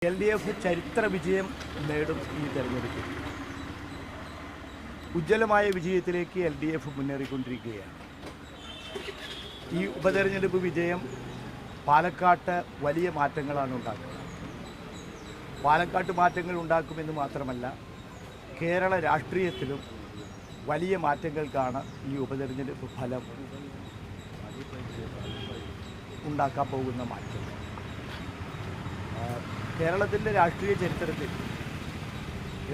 LDF ചരിത്ര വിജയം നേടും ഈ തെരഞ്ഞെടുപ്പിൽ. ഉജ്ജ്വലമായ വിജയത്തിലേക്ക് LDF മുന്നേറിക്കൊണ്ടിരിക്കുകയാണ്. ഈ ഉപതെരഞ്ഞെടുപ്പ് വിജയം പാലക്കാട്ട് വലിയ മാറ്റങ്ങളാണ് ഉണ്ടാക്കുന്നത്. പാലക്കാട്ട് മാറ്റങ്ങൾ ഉണ്ടാക്കുമെന്ന് മാത്രമല്ല, കേരള രാഷ്ട്രീയത്തിലും വലിയ മാറ്റങ്ങൾക്കാണ് ഈ ഉപതെരഞ്ഞെടുപ്പ് ഫലം ഉണ്ടാക്കാൻ പോകുന്ന മാറ്റം. കേരളത്തിൻ്റെ രാഷ്ട്രീയ ചരിത്രത്തിൽ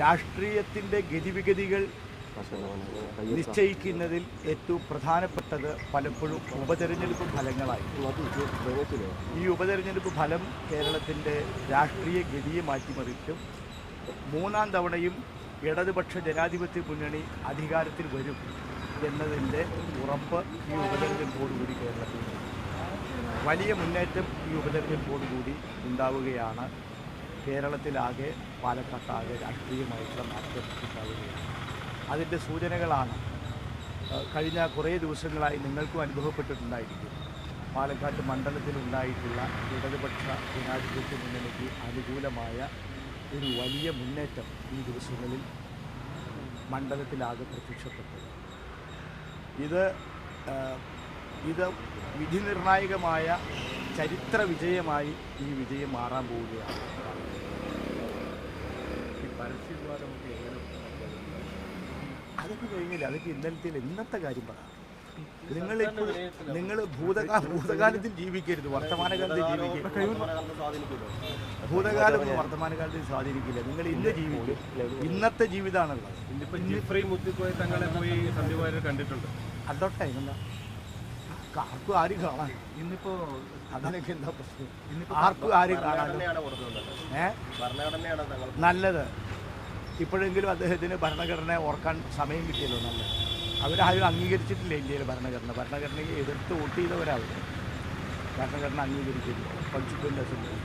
രാഷ്ട്രീയത്തിൻ്റെ ഗതിവിഗതികൾ നിശ്ചയിക്കുന്നതിൽ ഏറ്റവും പ്രധാനപ്പെട്ടത് പലപ്പോഴും ഉപതെരഞ്ഞെടുപ്പ് ഫലങ്ങളായി. ഈ ഉപതെരഞ്ഞെടുപ്പ് ഫലം കേരളത്തിൻ്റെ രാഷ്ട്രീയ ഗതിയെ മാറ്റിമറിക്കും. മൂന്നാം തവണയും ഇടതുപക്ഷ ജനാധിപത്യ മുന്നണി അധികാരത്തിൽ വരും എന്നതിൻ്റെ ഉറപ്പ് ഈ ഉപതെരഞ്ഞെടുപ്പോടുകൂടി കേരളത്തിൽ വലിയ മുന്നേറ്റം ഈ ഉപതെരഞ്ഞെടുപ്പോടുകൂടി ഉണ്ടാവുകയാണ്. കേരളത്തിലാകെ പാലക്കാട്ടാകെ രാഷ്ട്രീയമായിട്ടുള്ള മാറ്റം ഉണ്ടാവുകയാണ്. അതിൻ്റെ സൂചനകളാണ് കഴിഞ്ഞ കുറേ ദിവസങ്ങളായി നിങ്ങൾക്കും അനുഭവപ്പെട്ടിട്ടുണ്ടായിരിക്കും. പാലക്കാട് മണ്ഡലത്തിലുണ്ടായിട്ടുള്ള ഇടതുപക്ഷ ജനാധിപത്യ മുന്നണിക്ക് അനുകൂലമായ ഒരു വലിയ മുന്നേറ്റം ഈ ദിവസങ്ങളിൽ മണ്ഡലത്തിലാകെ പ്രത്യക്ഷപ്പെട്ടത്. ഇത് വിധി നിർണായകമായ ചരിത്ര വിജയമായി ഈ വിജയം മാറാൻ പോവുകയാണ്. പരസ്യദ്വാരമൊക്കെ എങ്ങനെ അതൊക്കെ കഴിഞ്ഞില്ല. അതൊക്കെ ഇന്നത്തെ കാര്യം പറയാം. നിങ്ങൾ ഭൂതകാലത്തിൽ ജീവിക്കരുത്, വർത്തമാനകാലത്തിൽ ജീവിക്കരുത്. ഭൂതകാലം വർത്തമാനകാലത്തിൽ സ്വാധീനിക്കില്ല. നിങ്ങൾ ഇന്ന് ജീവിക്കും. ഇന്നത്തെ ജീവിതമാണുള്ളത്. അതോട്ടെ ആർക്കും ആരും കാണാൻ ഇന്നിപ്പോ അതിനൊക്കെ എന്താ പ്രശ്നം? ആർക്കും ആരും കാണാൻ നല്ലത്. ഇപ്പോഴെങ്കിലും അദ്ദേഹത്തിന് ഭരണഘടന ഓർക്കാൻ സമയം കിട്ടിയല്ലോ. നല്ലത്. അവരാരും അംഗീകരിച്ചിട്ടില്ല ഇന്ത്യയിലെ ഭരണഘടനയെ എതിർത്ത് വോട്ട് ചെയ്തവരാവും. ഭരണഘടന അംഗീകരിച്ചില്ല. Constituent assembly